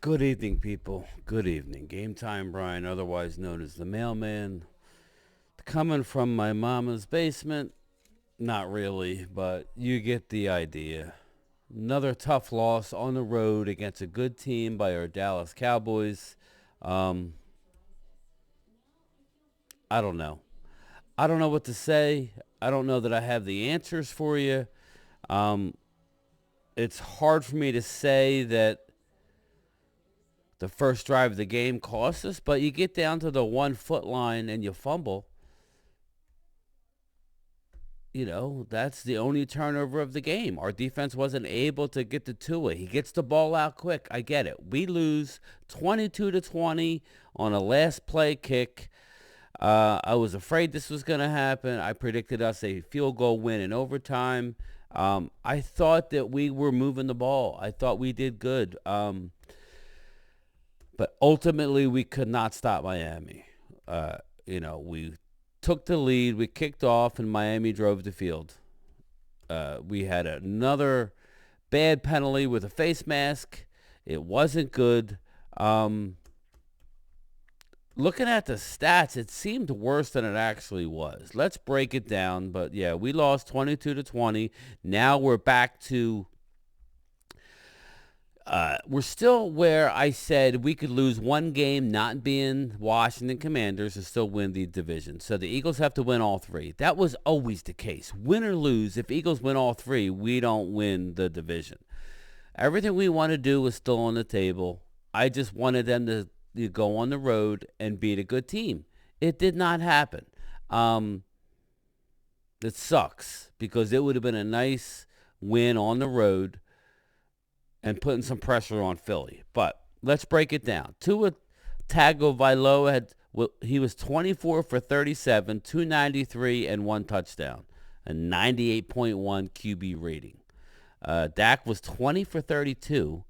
Good evening, people. Good evening. Game time, Brian, otherwise known as the mailman. Coming from my mama's basement. Not really, but you get the idea. Another tough loss on the road against a good team by our Dallas Cowboys. Um, I don't know. I don't know what to say. I don't know that I have the answers for you. Um, it's hard for me to say that the first drive of the game cost us, but you get down to the 1 foot line and you fumble. That's the only turnover of the game. Our defense wasn't able to get to Tua. He gets the ball out quick. I get it. We lose 22-20 on a last play kick. I was afraid this was going to happen. I predicted us a field goal win in overtime. I thought that we were moving the ball. I thought we did good. But ultimately, we could not stop Miami. We took the lead. We kicked off, and Miami drove the field. We had another bad penalty with a face mask. It wasn't good. Looking at the stats, it seemed worse than it actually was. Let's break it down. But, yeah, we lost 22-20. Now we're back to we're still where I said we could lose one game not being Washington Commanders and still win the division. So the Eagles have to win all three. That was always the case. Win or lose, if Eagles win all three, we don't win the division. Everything we want to do is still on the table. I just wanted them to go on the road and beat a good team. It did not happen. It sucks because it would have been a nice win on the road and putting some pressure on Philly. But let's break it down. Tua Tagovailoa he was 24 for 37, 293, and one touchdown, a 98.1 QB rating. Dak was 20 for 32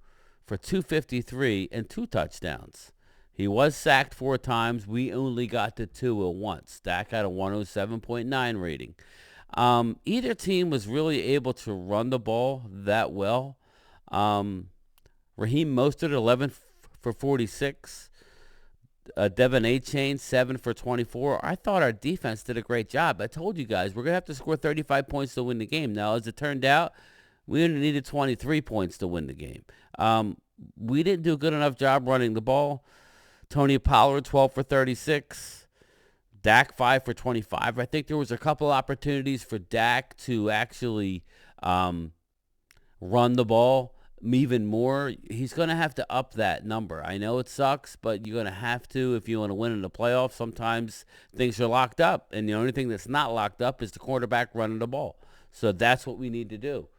for 253 and two touchdowns. He was sacked 4 times. We only got to Tua once. Dak had a 107.9 rating. Either team was really able to run the ball that well. Raheem Mostert, 11 for 46. Devin A-Chain, 7 for 24. I thought our defense did a great job. I told you guys, we're going to have to score 35 points to win the game. Now, as it turned out, we only needed 23 points to win the game. We didn't do a good enough job running the ball. Tony Pollard, 12 for 36. Dak, 5 for 25. I think there was a couple opportunities for Dak to actually run the ball even more. He's going to have to up that number. I know it sucks, but you're going to have to if you want to win in the playoffs. Sometimes things are locked up, and the only thing that's not locked up is the quarterback running the ball. So that's what we need to do.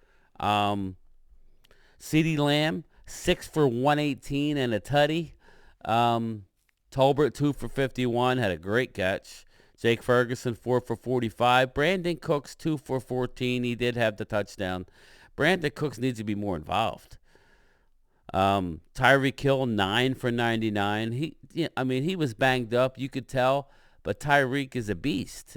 CeeDee Lamb, 6 for 118 and a tutty. Tolbert, 2 for 51, had a great catch. Jake Ferguson, 4 for 45. Brandon Cooks, 2 for 14. He did have the touchdown. Brandon Cooks needs to be more involved. Tyreek Hill, 9 for 99. He was banged up, you could tell, but Tyreek is a beast.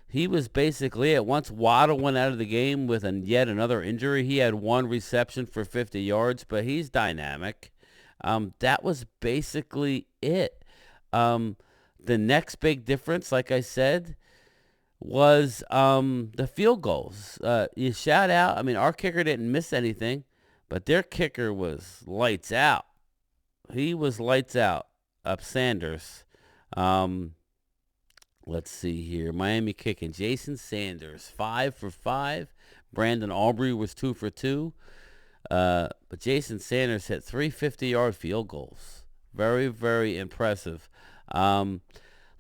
He was basically it. Once Waddle went out of the game with yet another injury, he had 1 reception for 50 yards, but he's dynamic. That was basically it. The next big difference, like I said, was the field goals. You shout out. Our kicker didn't miss anything, but their kicker was lights out. He was lights out. Up Sanders. Let's see here. Miami kicking. Jason Sanders, 5 for 5. Brandon Aubrey was 2 for 2. But Jason Sanders hit 3 50-yard field goals. Very, very impressive.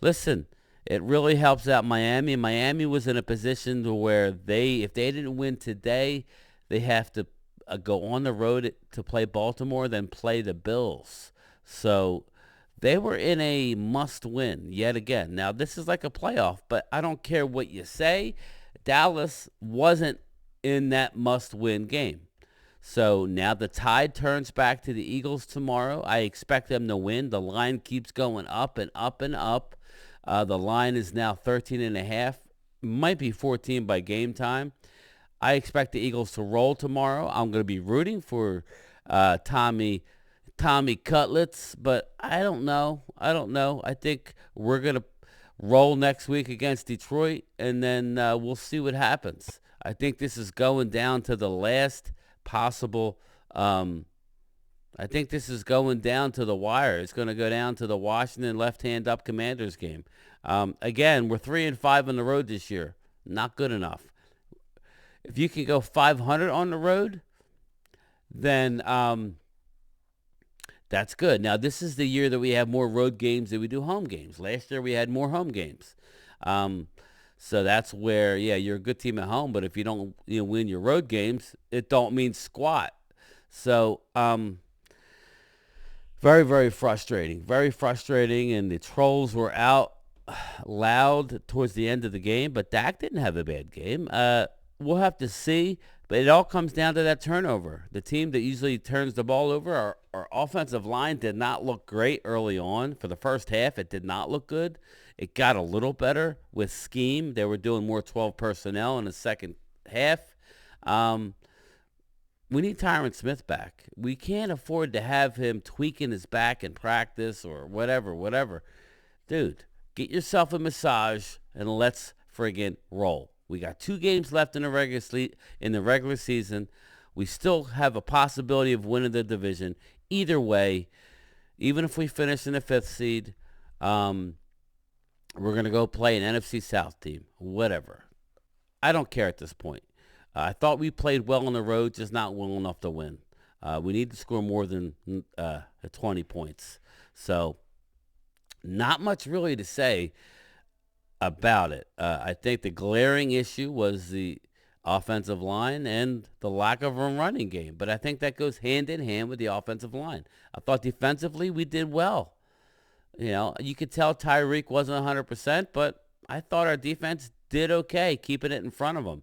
Listen, it really helps out Miami. Miami was in a position to where if they didn't win today, they have to go on the road to play Baltimore, then play the Bills. So they were in a must-win yet again. Now, this is like a playoff, but I don't care what you say. Dallas wasn't in that must-win game. So now the tide turns back to the Eagles tomorrow. I expect them to win. The line keeps going up and up and up. The line is now 13.5. Might be 14 by game time. I expect the Eagles to roll tomorrow. I'm going to be rooting for Tommy Tommy Cutlets, but I don't know. I think we're going to roll next week against Detroit, and then we'll see what happens. I think this is going down to the last possible. I think this is going down to the wire. It's going to go down to the Washington left-hand up Commanders game. Again, we're 3-5 on the road this year. Not good enough. If you can go 500 on the road, then that's good. Now, this is the year that we have more road games than we do home games. Last year, we had more home games. So that's where, yeah, you're a good team at home, but if you don't win your road games, it don't mean squat. So very, very frustrating. Very frustrating, and the trolls were out loud towards the end of the game, but Dak didn't have a bad game. We'll have to see, but it all comes down to that turnover. The team that usually turns the ball over, our offensive line did not look great early on. For the first half, it did not look good. It got a little better with scheme. They were doing more 12 personnel in the second half. We need Tyron Smith back. We can't afford to have him tweaking his back in practice or whatever. Dude, get yourself a massage and let's friggin' roll. We got 2 games left in the regular season. We still have a possibility of winning the division. Either way, even if we finish in the 5th seed, we're going to go play an NFC South team. Whatever. I don't care at this point. I thought we played well on the road, just not well enough to win. We need to score more than 20 points. So, not much really to say about it. I think the glaring issue was the offensive line and the lack of a running game. But I think that goes hand in hand with the offensive line. I thought defensively we did well. You could tell Tyreek wasn't 100%, but I thought our defense did okay, keeping it in front of them.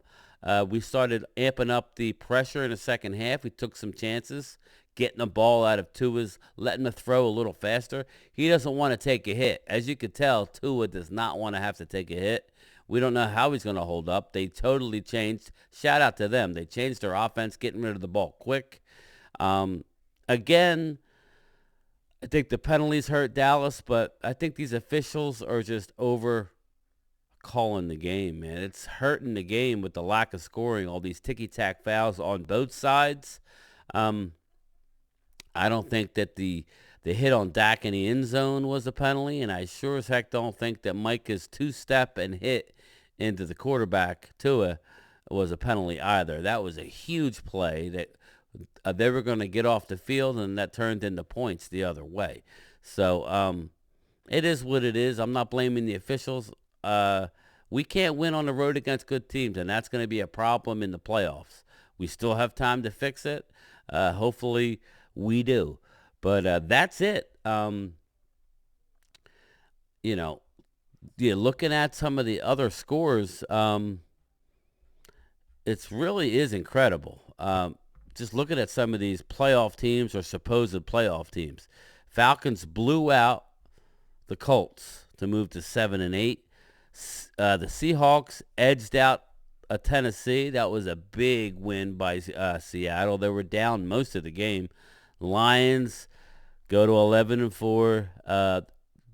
We started amping up the pressure in the second half. We took some chances, getting the ball out of Tua's, letting him throw a little faster. He doesn't want to take a hit. As you could tell, Tua does not want to have to take a hit. We don't know how he's going to hold up. They totally changed. Shout out to them. They changed their offense, getting rid of the ball quick. Again, I think the penalties hurt Dallas, but I think these officials are just over calling the game, man. It's hurting the game with the lack of scoring, all these ticky-tack fouls on both sides. I don't think that the hit on Dak in the end zone was a penalty, and I sure as heck don't think that Micah's two-step and hit into the quarterback, Tua, was a penalty either. That was a huge play that they were going to get off the field, and that turned into points the other way. So it is what it is. I'm not blaming the officials. We can't win on the road against good teams, and that's going to be a problem in the playoffs. We still have time to fix it. Hopefully we do. But that's it. Looking at some of the other scores, it really is incredible. Just looking at some of these playoff teams or supposed playoff teams. Falcons blew out the Colts to move to 7-8. The Seahawks edged out Tennessee. That was a big win by Seattle. They were down most of the game. Lions go to 11-4.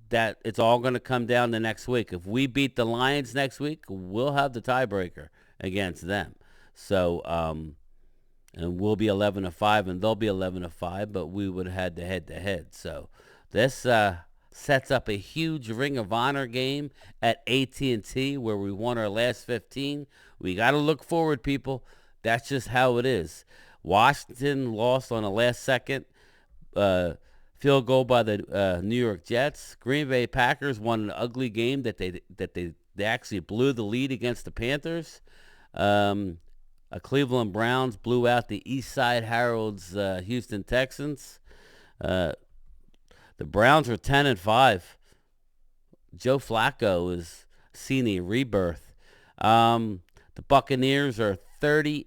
That it's all going to come down to next week. If we beat the Lions next week, we'll have the tiebreaker against them. So, and we'll be 11-5, and they'll be 11-5. But we would have had the head-to-head. So this sets up a huge Ring of Honor game at AT&T where we won our last 15. We got to look forward, people. That's just how it is. Washington lost on the last second field goal by the New York Jets. Green Bay Packers won an ugly game that they actually blew the lead against the Panthers. Cleveland Browns blew out the Eastside Herald's Houston Texans. The Browns are 10-5. Joe Flacco has seen a rebirth. The Buccaneers are 30-12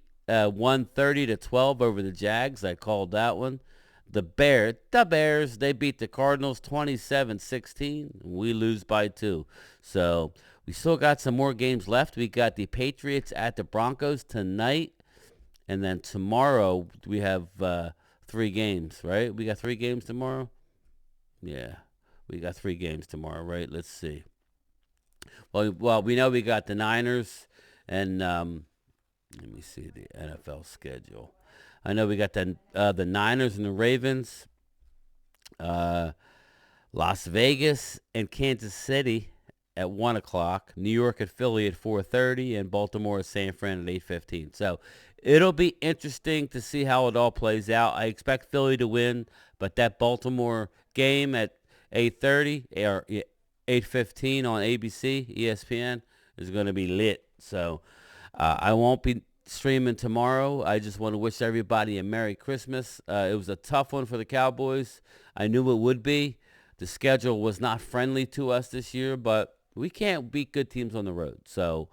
over the Jags. I called that one. The Bears, they beat the Cardinals 27-16. We lose by 2. So we still got some more games left. We got the Patriots at the Broncos tonight. And then tomorrow we have 3 games, right? We got 3 games tomorrow. Yeah, we got 3 games tomorrow, right? Let's see. Well, we know we got the Niners, and let me see the NFL schedule. I know we got the Niners and the Ravens, uh, Las Vegas and Kansas City at 1 o'clock, New York and Philly at 4:30, and Baltimore and San Fran at 8:15. So it'll be interesting to see how it all plays out. I expect Philly to win, but that Baltimore game at 8:30 or 8:15 on ABC, ESPN is going to be lit. So I won't be streaming tomorrow. I just want to wish everybody a Merry Christmas. It was a tough one for the Cowboys. I knew it would be. The schedule was not friendly to us this year, but we can't beat good teams on the road. So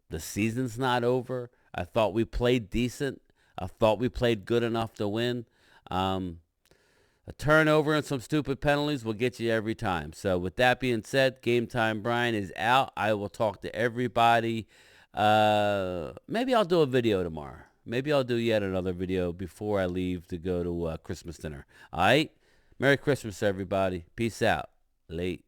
the season's not over. I thought we played decent. I thought we played good enough to win. A turnover and some stupid penalties will get you every time. So with that being said, Game Time Brian is out. I will talk to everybody. Maybe I'll do a video tomorrow. Maybe I'll do yet another video before I leave to go to Christmas dinner. All right? Merry Christmas, everybody. Peace out. Late.